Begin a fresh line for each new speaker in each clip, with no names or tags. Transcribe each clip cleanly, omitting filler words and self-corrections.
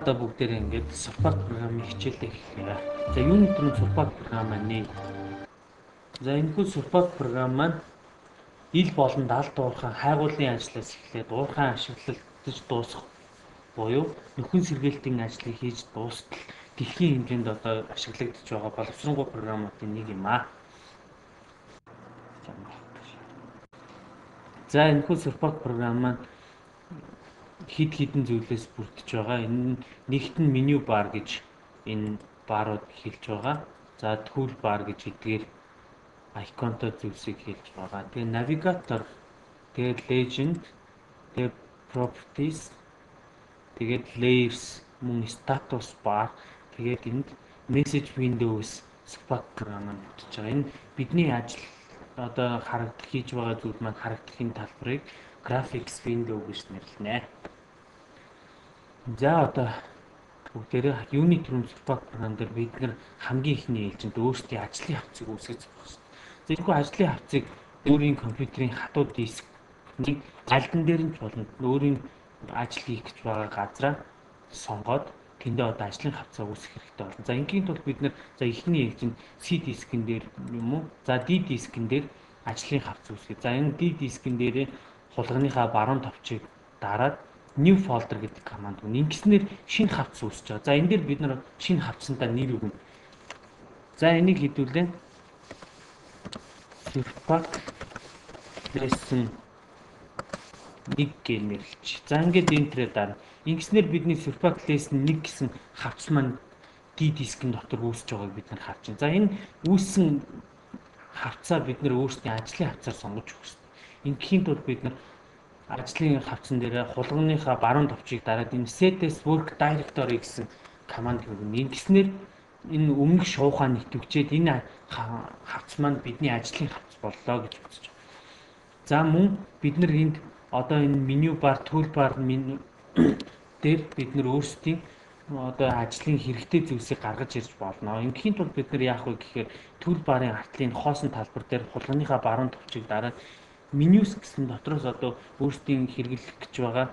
одоо бүгдээрээ ингээд Surpak програмын хичээлээ эхлэе. За юуны төрөнд Surpak програм маань? За энэхүү Surpak програм маань ил болон далд уурхай хайгуулын ажлаас эхлээд уурхай ашиглалтж дуусах буюу нөхөн сэргээлтийн ажлыг хийж дуустал дэлхийн хэмжээнд одоо ашиглагдж байгаа боловсронгуй програмуудын нэг юм аа. За энэхүү Surpak програм маань хэд хэдэн зүйлээс бүрдэж байгаа. Энэ нь нэгт нь меню бар гэж энэ барууд хэлж байгаа. За tool bar гэж эдгээр icon-той зүйлсийг хэлж байгаа. Тэгээ навигатор, тэгээ legend, тэгээ properties, тэгээд layers, мөн status bar, тэгээд энд message windows Surpak програм маань бүтэж байгаа. Энэ бидний ажил одоо хийж байгаа зүйл маань харагдахын талбарыг graphics window гэж нэрлэнэ. За одоо бүгдээрээ юуны төрөнд Surpak програм дээр бид нэр хамгийн ихний ээлжинд өөрсдийн ажлын хавцыг үүсгэж байгаа шүү дээ. За энэ ажлын хавцыг өөрийн компьютерийн хатуу дискний алдан дээр нь болно. Өөрийн ажил хийх гэж байгаа газраа сонгоод тэндээ одоо ажлын хавцаа үүсгэх хэрэгтэй болно. За ингийн тулд бид нэр за ихний ээлжинд C дискэн дээр юм уу? За D дискэн дээр ажлын хавц үүсгэх. За энэ D дискэн дээрээ хулганыхаа баруун товчийг дараад new folder гэдэг команд өгнө. Ингэснээр шинэ хавц үүсэж байгаа. За энэ дээр бид нар шинэ хавцсандаа нэр өгнө. За энийг хэдүүлээ. Surpak lesson 1 гэж нэрлэж. За ингээд энтрээ дараа. Ингэснээр бидний Surpak lesson 1 гэсэн хавц маань D дискэн дотор үүсэж байгааг бид нар харж байна. За энэ үүссэн хавцаа бид нар өөрсдийн ажлын хавцаар сонгож өгөх хэрэгтэй. Ингээхийн тулд бид нар ажлын хавцан дээр хулганыхаа баруун товчийг дараад энэ set-s work directory гэсэн команд өгнө. Ингэснээр энэ өмнөх шуухаа нэтвчээд энэ хавц маань бидний ажлын хавц боллоо гэж үзэж байна. За мөн бид нар энд одоо энэ меню бар, tool bar дээр бид нар өөрсдийн одоо ажлын хэрэгтэй зүйлсийг гаргаж ирж болно. Ингээхийн тулд бид нар яах вэ гэхээр tool bar-ын артлын хоосон талбар дээр хулганыхаа баруун товчийг дараад menus гэсэн дотроос одоо өөрсдийн хэрэглэх гэж байгаа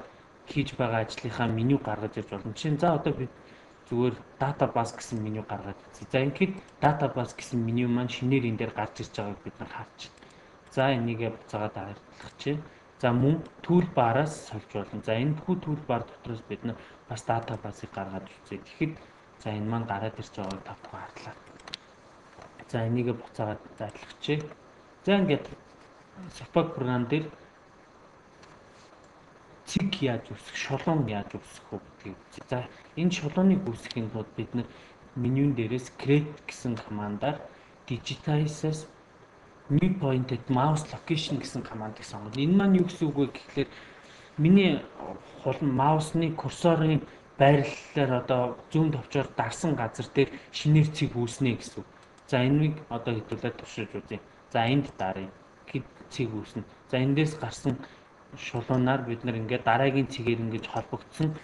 хийж байгаа ажлынхаа меню гаргаж ирж болно. Жишээ нь за одоо бид зүгээр database гэсэн меню гаргаад үзье. За ингээд database гэсэн меню маань шинээр энэ дээр гарч ирж байгааг бид нар харж байна. За энийг буцаагаад дараалгачих. За мөн toolbar-аас сольж болно. За энэ хүү toolbar дотроос бид нар бас database-ыг гаргаад үзье. Тэгэхэд за энэ маань гараад ирж байгааг тавтан харлаа. За энийг буцаагаад зайлгачих. За ингээд Surpak програм дээр цэг яаж үүсгэх, шулуун яаж үүсгэх вэ гэдгийг үзье. За энэ шулууныг үүсгэхийн тулд бид нар менюн дээрээс create гэсэн командаар digitize new pointed mouse location гэсэн командыг сонгоно. Энэ маань юу гэсэн үг вэ гэхлээр миний маусны курсорын байрлалаар одоо зүүн товчоор дарсан газар дээр шинээр цэг үүснэ гэсэн үг. За энийг одоо хэдүүлээд туршиж үзье. За энд даръя. Цэг үүснэ. За эндээс гарсан шулуунаар бид нар ингээд дараагийн цэгээр ингэж холбогдсон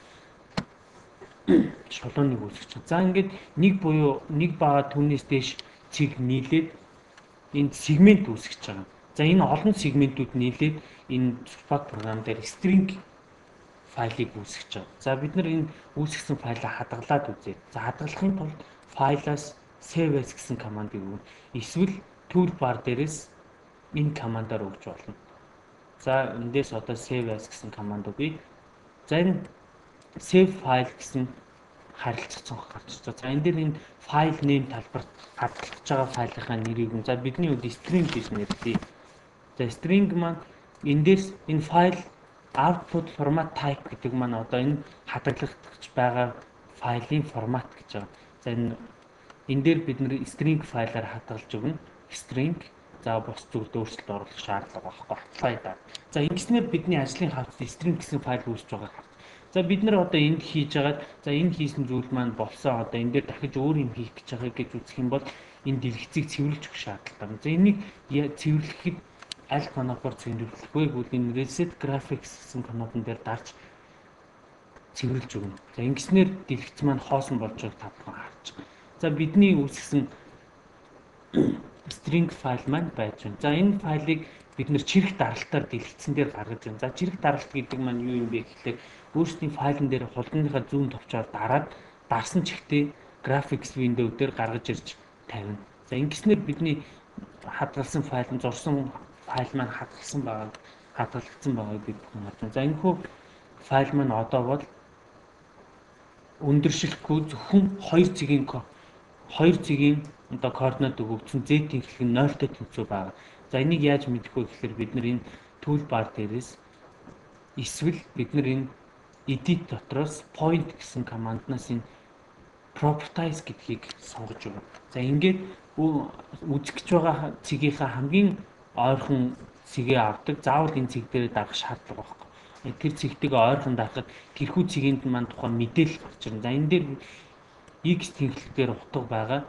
шулууныг үүсгэж байгаа. За ингээд нэг буюу нэг бага түүнээс дээш цэг нийлээд энд сегмент үүсгэж байгаа. За энэ олон сегментүүд нийлээд энэ Surpak програм дээр string файлыг үүсгэж байгаа. За бид нар энэ үүсгэсэн файлаа хадгалаад үзье. За хадгалахын тулд файлаас save as гэсэн командыг өгнө. Эсвэл toolbar дээрээс энэ командаар өгч болно. За эндээс одоо save as гэсэн команд өгье. За энэ save file гэсэн харилцах цонх гарч ирж байгаа. За энэ дээр энэ file name талбарт хадгалж байгаа файлынхаа нэрийг нь за бидний үед string гэж нэрлэе. За string маань эндээс энэ file output format type гэдэг маань одоо энэ хадгалагдаж байгаа файлын формат гэж байгаа. За энэ дээр бид нэр string файлаар хадгалж өгнө. String за бос зүйлд өөрчлөлт оруулах шаардлага байхгүй. Apply даа. За ингэснээр бидний ажлын хавцад string гэсэн файл үүсэж байгааг харж. За бид нар одоо энд хийж байгаад за энэ хийсэн зүйл маань болсон одоо энэ дээр дахиж өөр юм хийх гэж байгааг гэж үзэх юм бол энэ дэлгэцийг цэвэрлж өгөх шаардлагатай. За энийг цэвэрлэхэд аль каналаар цэвэрлэх вэ гэвэл энэ reset graphics гэсэн каналын дээр дарж цэвэрлж өгнө. За ингэснээр дэлгэц маань хоосон болж байгааг тавхан харж. За бидний үүсгэсэн string файл маань байж байна. За энэ файлыг бид нэр чирэг даралтаар дэлгэцэн дээр гаргаж байна. За чирэг даралт гэдэг маань юу юм бэ гэхлээр өөрсдийн файлн дээр хулгайныхаа зүүн товчоор дараад дарсан чигтээ graphics window дээр гаргаж ирж тавина. За ингэснээр бидний хадгалсан файл нь зурсан файл маань хадгалагдсан байгааг бид бүхэн харж байна. За энэхүү файл маань одоо бол өндөршилтгүй зөвхөн 2 цэгийн одоо координат өгөгдсөн z тэнхлэг нь 0-той тэнцүү байгаа. За энийг яаж мэдэх вэ гэхээр бид нар энэ toolbar дээрээс эсвэл бид нар энэ edit дотроос point гэсэн команднаас энэ properties гэдгийг сонгож өгнө. За ингээд үзэх гэж байгаа цэгийнхаа хамгийн ойрхон цэгээ авдаг. Заавал энэ цэг дээр дагах шаардлага байхгүй. Тэр цэгтэйг ойрхон дагахад тэрхүү цэгэнд маань тухайн мэдээлэл гарч ирнэ. За энэ дээр x тэнхлэг дээр утга байгаа,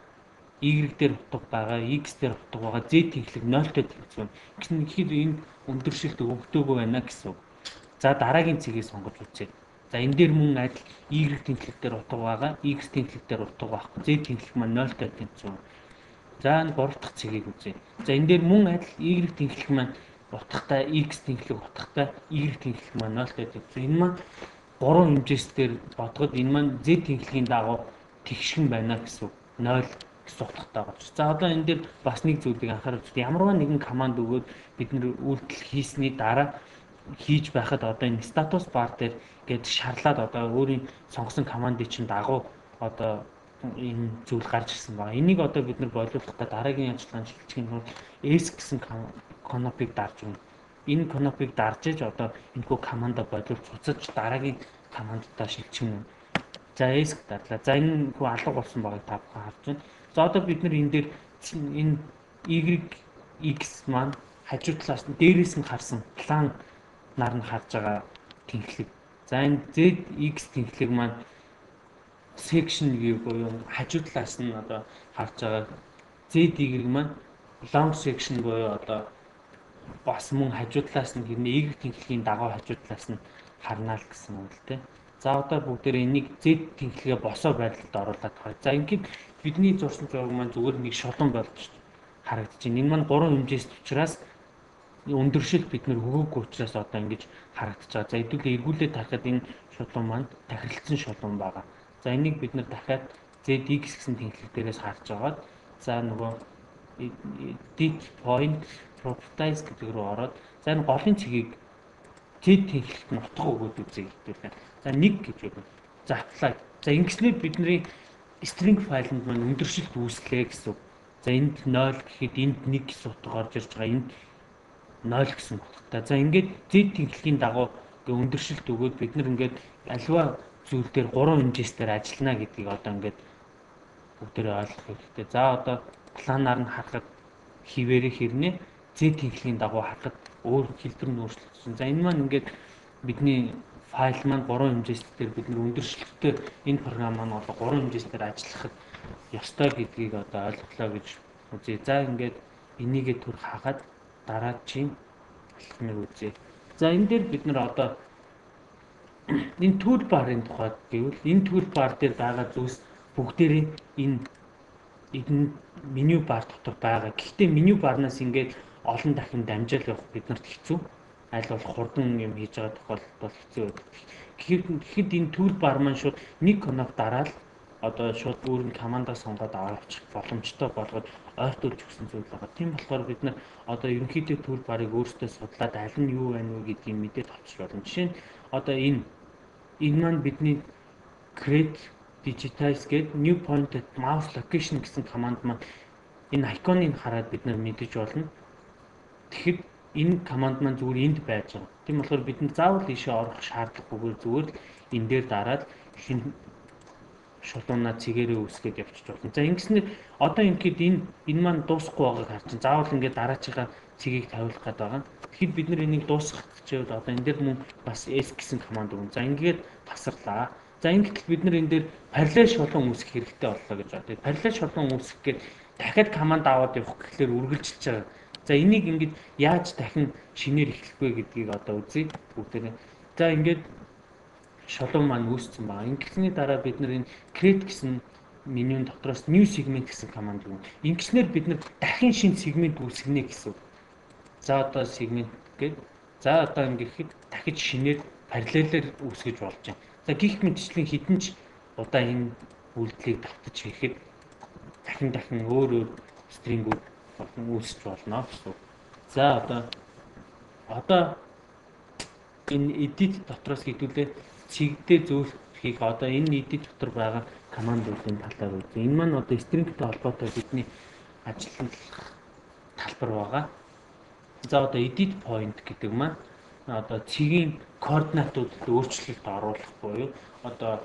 y дээр утга байгаа, x дээр утга байгаа, z тэнхлэг 0-той тэнцвэн. Гэхэд энэ өндөршилт өгдөөгүй байна гэсэн үг. За дараагийн цэгийг сонгож үзье. За энэ дээр мөн адил y тэнхлэг дээр утга байгаа, x тэнхлэг дээр утга байхгүй, z тэнхлэг маань 0-той тэнцвэн. За энэ 3 дахь цэгийг үзье. За энэ дээр мөн адил y тэнхлэг маань утгатай, x тэнхлэг утгатай, y тэнхлэг маань 0-той тэнцвэн. Энэ маань 3 хэмжээсээр бодоход энэ маань z тэнхлэгийн дагуу тэгшхэн байна гэсэн үг. 0 гэсэн утгатай байгаа. За одоо энэ дээр бас нэг зүйлийг анхаарах хэрэгтэй. Ямарваа нэгэн команд өгөөд бид нэр үйлдэл хийсний дараа хийж байхад одоо энэ статус бар дээр гээд шарлаад одоо өөрийн сонгосон командын чинь дагуу одоо энэ зүйл гарч ирсэн байна. Энийг одоо бид нар боловсруулахдаа дараагийн ажиллагаанд шилжихийн тулд S гэсэн конопыг дарж өгнө. Энэ конопыг дарж иж одоо энэхүү командаа боловсруулж дараагийн командтаа шилжигнэ. За S дарлаа. За энэ хүү алга болсон байгааг та бүхэн харж байна. За одоо бид нар энэ дээр энэ YX маань хажуу талаас нь дээрээс нь харсан план нар нь харж байгаа тэнхлэг. За энэ ZX тэнхлэг маань section view буюу хажуу талаас нь одоо харж байгаа ZY маань long section буюу одоо бас мөн хажуу талаас нь хэрнээ Y тэнхлэгийн дагуу хажуу талаас нь харнаа л гэсэн үг л дээ. За одоо бүгдээр энийг Z тэнхлэгээ босоо байдалд оруулаад байгаа. За ингээд бидний зурсан зураг маань зүгээр нэг шулуун болж харагдаж байна. Энэ маань 3 хэмжээст учраас өндөршил бид нэр өгөөгүй учраас одоо ингэж харагдаж байгаа. За хэдүүлээ эргүүлээд харахад энэ шулуун маань тахирлцсан шулуун байгаа. За энийг бид нэр дахиад ZX гэсэн тэнхлэг дээрээс харж агаад за нөгөө edit point properties гэдэг рүү ороод за энэ голын цэгийг Z тэнхлэгт нь утга өгөөд үзье гэдэг байна. За 1 гэж өгнө. За apply. За ингэснээр бидний string файланд маань өндөршилт үүслэе гэсэн. За энд 0 гэхэд энд 1 гэсэн утга орж ирж байгаа. Энд 0 гэсэн утгатай. За ингээд Z тэнхлэгийн дагуу өндөршилт өгөөд бид нар ингээд аливаа зүйл дээр 3 хэмжээсээр ажиллана гэдгийг одоо ингээд бүгдээрээ ойлгох хэрэгтэй. За одоо планаар нь харахад хിവэрэ хэрнээ Z тэнхлэгийн дагуу харахад өөр хэлбэр нь өөрчлөгдсөн. За энэ маань ингээд бидний файл маань 3 хэмжээсээр бид нэр өндөршилттэй энэ програм маань одоо 3 хэмжээсээр ажиллахад ёстой гэдгийг одоо ойлголоо гэж үзье. За ингээд энийгээ түр хагаад дараагийн алхмыг үзье. За энэ дээр бид нар одоо энэ toolbar-ын тухайд гэвэл энэ toolbar дээр байгаа зүйлс бүгдээрээ энэ меню бар дотор байгаа. Гэхдээ меню барнаас ингээд олон дахин дамжаал явах биднэрт хэцүү. Аль болох хурдан юм хийж байгаа тохиолдолд бол хэцүү байдаг. Тэгэхэд энэ toolbar маань шууд нэг коног дараал одоо шууд өөрийн командаа сонгоод аваачих боломжтой болгоод ойртуулж өгсөн зүйл байгаа. Тийм болохоор бид нар одоо ерөнхийдөө toolbar-ыг өөрсдөө судлаад аль нь юу байна вэ гэдгийг мэдээд авчих болно. Жишээ нь одоо энэ маань бидний create digitize гэдэг new point at mouse location гэсэн команд маань энэ icon-ыг хараад бид нар мэдэж болно. Тэгэхэд энэ команд маань зүгээр энд байж байгаа. Тийм болохоор бид нар заавал ийшээ орох шаардлагагүйгээр зүгээр л энэ дээр дараад шинэ шулуунаа цэгээрээ үүсгээд явчих болно. За ингэснээр одоо ингээд энэ маань дуусахгүй байгааг харж байна. Заавал ингээд дараачийн цэгийг тавиулах гээд байгаа. Тэгэхэд бид нар энийг дуусгах гэвэл одоо энэ дээр мөн бас S гэсэн команд өгнө. За ингээд тасарлаа. За ингээд бид нар энэ дээр параллел шулуун үүсгэх хэрэгтэй боллоо гэж байна. Тэгээд параллел шулуун үүсгэх гээд дахиад команд аваад явах гэхлээр үргэлжилж байгаа. За энийг ингээд яаж дахин шинээр эхлэх вэ гэдгийг одоо үзье бүгдээ. За ингээд шулуун маань үүссэн байна. Ингэсний дараа бид нар энэ create гэсэн менюн дотроос new segment гэсэн команд өгнө. Ингэснээр бид нар дахин шинэ сегмент үүсгэнэ гэсэн. За одоо сегмент гээд за одоо ингэхэд дахиж шинээр параллелээр үүсгэж болж байна. За гих мэтчлийн хідэн ч удаа энэ үйлдэлийг давтаж хийхэд дахин өөр стрингүүд болон үүсэж болно гэсэн. За одоо энэ edit дотроос хэдүүлээ цэгдээ зөөлхийг одоо энэ edit дотор байгаа командуудын талаар үзье. Энэ маань одоо stringтэй холбоотой бидний ажиллах талбар байгаа. За одоо edit point гэдэг маань одоо цэгийн координатуудад өөрчлөлт оруулах буюу одоо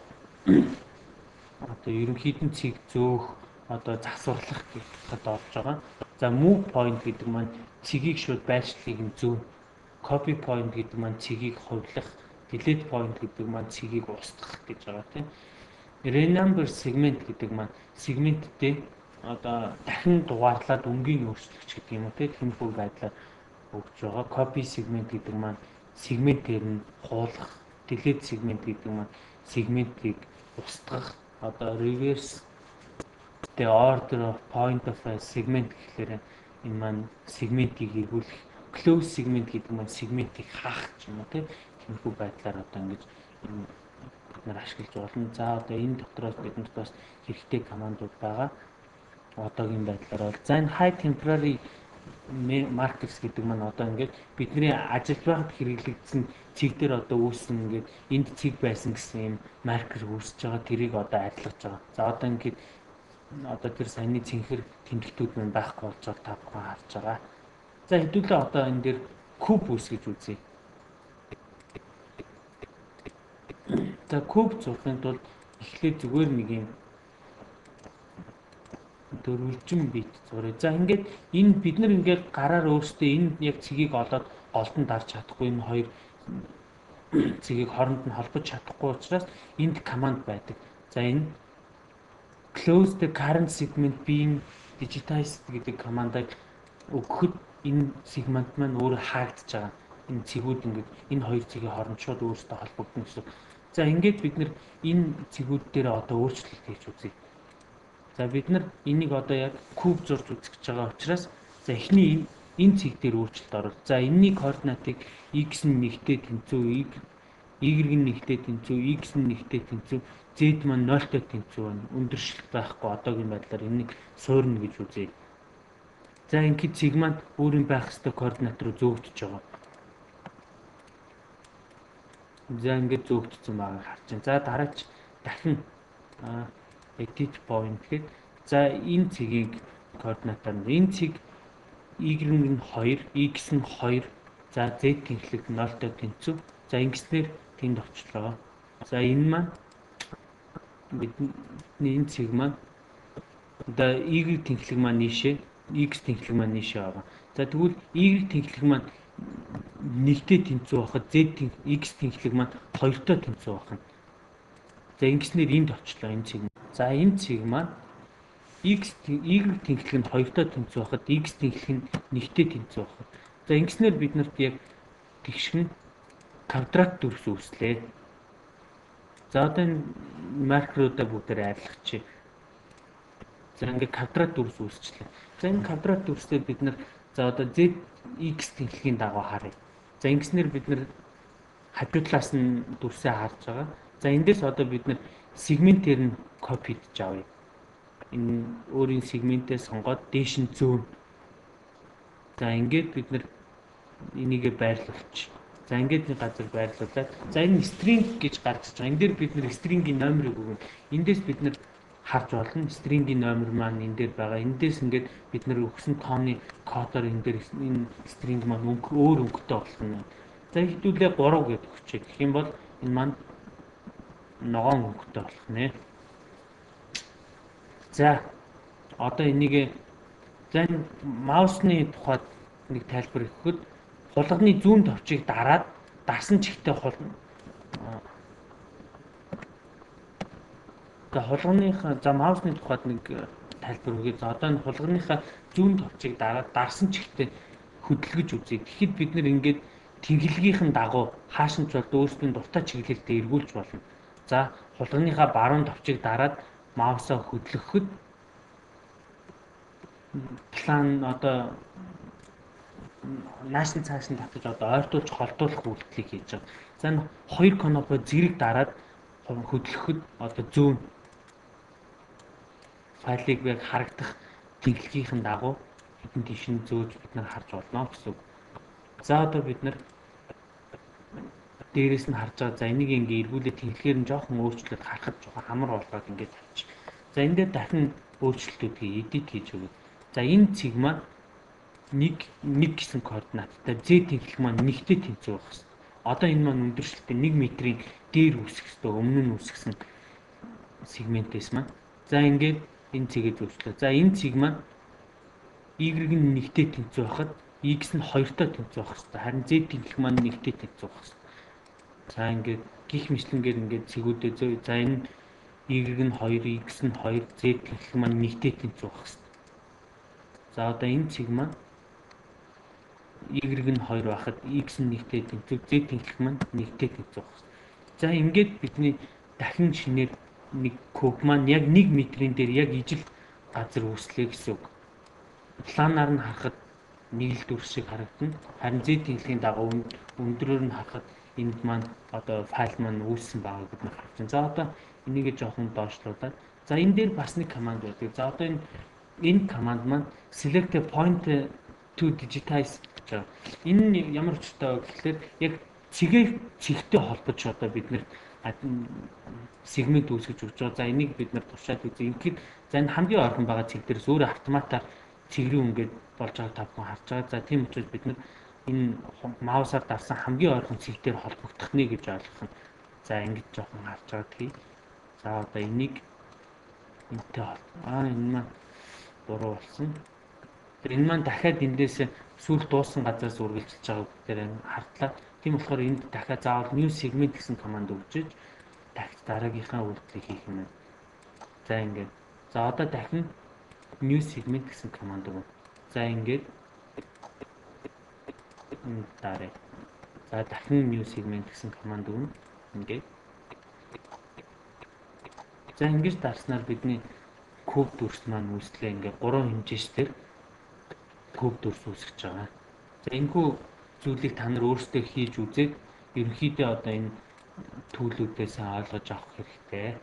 ерөнхийдөө цэг зөөх одоо засварлах гэхэд орж байгаа. За move point гэдэг маань цэгийг шууд байршлыг нь зөөнө. Copy point гэдэг маань цэгийг хувилах, delete point гэдэг маань цэгийг устгах гэж байгаа тийм. Renumber segment гэдэг маань сегменттэй одоо дахин дугаарлаад өнгийн өөрчлөгч гэдэг юм уу тийм хүү байдлаар өгч байгаа. Copy segment гэдэг маань сегментээр нь хуулах, delete segment гэдэг маань сегментийг устгах, одоо reverse the order of point of a segment гэхээр энэ маань сегментийг эргүүлэх, close segment гэдэг маань сегментийг хаах ч юм уу тиймэрхүү байдлаар одоо ингэж бид нар ашиглаж болно. За одоо энэ дотроос биднэрт бас хэрэгтэй командууд байгаа. Одоогийн байдлаар бол за энэ high temporary markers гэдэг маань одоо ингээд бидний ажиллаж байхад хэрэглэгдсэн цэг дээр одоо үүсэн ингээд энд цэг байсан гэсэн юм маркер үүсэж байгаа. Тэрийг одоо арилгаж байгаа. За одоо ингээд одоо тэр саяны цэнхэр тэмдэгтүүд маань байхгүй болж байгаа та бүхэн харж байгаа. За хэдүүлээ одоо энэ дээр куб үүсгэж үзье. За куб зурхын тулд эхлээд зүгээр нэг юм дөрвөлжин бит зуръя. За ингээд энэ бид нар ингээд гараар өөрсдөө энэ яг цэгийг олоод голдон дарж чадахгүй энэ хоёр цэгийг хооронд нь холбож чадахгүй учраас энд команд байдаг. За энэ close the current segment being digitized гэдэг командыг өгөхөд энэ сегмент маань өөрөө хаагдж байгаа. Энэ цэгүүд ингээд энэ хоёр цэгийн хооронд шууд өөрсдөө холбогдно гэсэн. За ингээд бид нар энэ цэгүүд дээр одоо өөрчлөлт хийж үзье. За бид нар энийг одоо яг куб зурж үзэж байгаа учраас за эхний энэ цэг дээр өөрчлөлт оруулах. За энэний координатыг x нь нэгтэй тэнцүү, y нь нэгтэй тэнцүү, x нь нэгтэй тэнцүү, z маань 0-той тэнцүү байна. Өндөршилт байхгүй одоогийн байдлаар энийг суурна гэж үзье. За ингээд цэг маань өөрийн байх ёстой координат руу зөөгдөж байгаа. За ингээд зөөгдсөн байгааг харж байна. За дараач дахин edit point гээд за энэ цэгийг координатаар энэ цэг y нь 2, x нь 2, за z тэнхлэг 0-той тэнцүү. За ингэснээр тэнд очлоо. За энэ маань бидний энэ цэг маань одоо y тэнхлэг маань нийшээ, x тэнхлэг маань нийшээ байгаа. За тэгвэл y тэнхлэг маань нэгтэй тэнцүү байхад x тэнхлэг маань 2-той тэнцүү байна. За ингэснээр энд очлоо энэ цэг. За энэ цэг маань y тэнхлэг нь 2-той тэнцүү байхад x тэнхлэг нь 1-тэй тэнцүү байна. За ингэснээр бид нарт яг тэгшгэн квадрат дүрс үүслээ. За одоо энэ маркеруудаа бүгдээр арилгачих. За ингээд квадрат дүрс үүсчлээ. За энэ квадрат дүрсээр бид нар за одоо z x тэнхлэгийн дагуу харъя. За ингэснээр бид нар хажуу талаас нь дүрсээ харж байгаа. За эндээс одоо бид нар сегментээр нь копи хийж авъя. Энэ өөрийн сегментээ сонгоод дээш нь зөөн. За ингээд бид нар энийгээ байрлуулчих. За ингээд нэг газар байрлуулад за энэ string гэж гарч байгаа. Энэ дээр бид нар string-ийн номерыг өгнө. Эндээс бид нар харж болно. String-ийн номер маань энэ дээр байгаа. Эндээс ингээд бид нар өгсөн тооны кодоор энэ дээр энэ string маань өөр өнгөтэй болно. За хэдүүлээ 3 гэдэг хүчээ. Гэх юм бол энэ маань ногоон өнгөтэй болох нэ. За одоо энийг за маусны тухайд нэг тайлбар өгөхөд хулганы зүүн товчийг дараад дарсан чигтээ за хулганыхаа за маусны тухайд нэг тайлбар өгье. За одоо энэ хулганыхаа зүүн товчийг дараад дарсан чигтээ хөдөлгөж үзье. Тэгэхэд бид нэр ингээд тэнхлэгийнхэн дагуу хаашинч бол өөрсдийн дуртай чиглэлдээ эргүүлж болно. За хулганыхаа баруун товчийг дараад маусаа хөдлөхөд план одоо нааш нь цааш нь татаж одоо ойртуулж холдуулах үйлдэлийг хийж байгаа. За энэ хоёр кнопо зэрэг дараад хөдлөхөд одоо зүүн файлыг яг харагдах тэнхлэгийнхэн дагуу хэдэн тийш нь зөөж бид нар харж болно гэсэн үг. За одоо бид нар дээрээс нь харж байгаа. За энийг ингээ эргүүлээ тэнхлэгээр нь жоохон өөрчлөлт харахад жоохон хамар болгоод ингээд тавьчих. За энэ дээр дахин өөрчлөлтүүдийг edit хийж өгöd. За энэ цэг маань нэг гэсэн координаттай z тэнхлэг маань нэгтэй тэнцвэр байх хэрэгтэй. Одоо энэ маань өндөршөлтөй 1 метрийн дээр үүсэх хэрэгтэй. Өмнө нь үүсгэсэн сегментээс маань. За ингээд энэ цэгээ зөвчлөө. За энэ цэг маань y нь нэгтэй тэнцвэр байхад x нь 2-той тэнцвэр байх хэрэгтэй. Харин z тэнхлэг маань нэгтэй тэнцвэр байх хэрэгтэй. За ингээд гих мэтлэнгээр ингээд цэгүүдээ зөө. За энэ y нь 2, x нь 2, z тэнхлэг маань нэгтэй тэнцвэр байх хэрэгтэй. За одоо энэ цэг маань y нь 2 байхад x нь нэгтэй тэнцвэр, z тэнхлэг маань нэгтэй тэнцвэр байх хэрэгтэй. За ингээд бидний дахин шинээр нэг куб маань яг 1 метрийн дээр яг ижил газар үүслэе гэсэн үг. Планаар нь харахад нэг л дүрс шиг харагдана. Харин z тэнхлэгийн дагуу өндрөөр нь харахад энд маань одоо файл маань үүссэн байгааг бид нар харж байна. За одоо энийг жоохон доошлуулад. За энэ дээр бас нэг команд байдаг. За одоо энэ команд маань select a point to digitize гэж. Энэ ямар учиртай вэ гэхээр яг цэгтэй холбож одоо бид нэр сегмент үүсгэж өгч байгаа. За энийг бид нар туршаад үзье. Ингээд за энэ хамгийн ойрхон байгаа цэг дээрс өөрөө автоматар цэгрүү ингээд болж байгааг та бүхэн харж байгаа. За тийм учраас бид нар энэ маусаар давсан хамгийн ойрхон цэг дээр холбогдох нэ гэж ойлгох нь. За ингэж жоохон харж байгаа тий. За одоо энийг энэтэй энэ маань буруу болсон. Тэр энэ маань дахиад эндээс сүүл дууссан газраас үргэлжилж байгааг дээр хардлаа. Тийм болохоор энд дахиад заавал new segment гэсэн команд өгчөж дахиж дараагийнхаа үйлдэлийг хийх юм байна. За ингээд. За одоо дахин new segment гэсэн команд өгнө. За ингээд дараа. За дахин new segment гэсэн команд өгнө. Ингээд. За ингэж дарснаар бидний куб дүрс маань үүслээ ингээд 3 хэмжээчээр куб дүрс үүсгэж байгаа. За энэхүү зүйлийг та нар өөрсдөө хийж үзээд ерөнхийдөө одоо энэ төлөвлөдөөс ойлгож авах хэрэгтэй.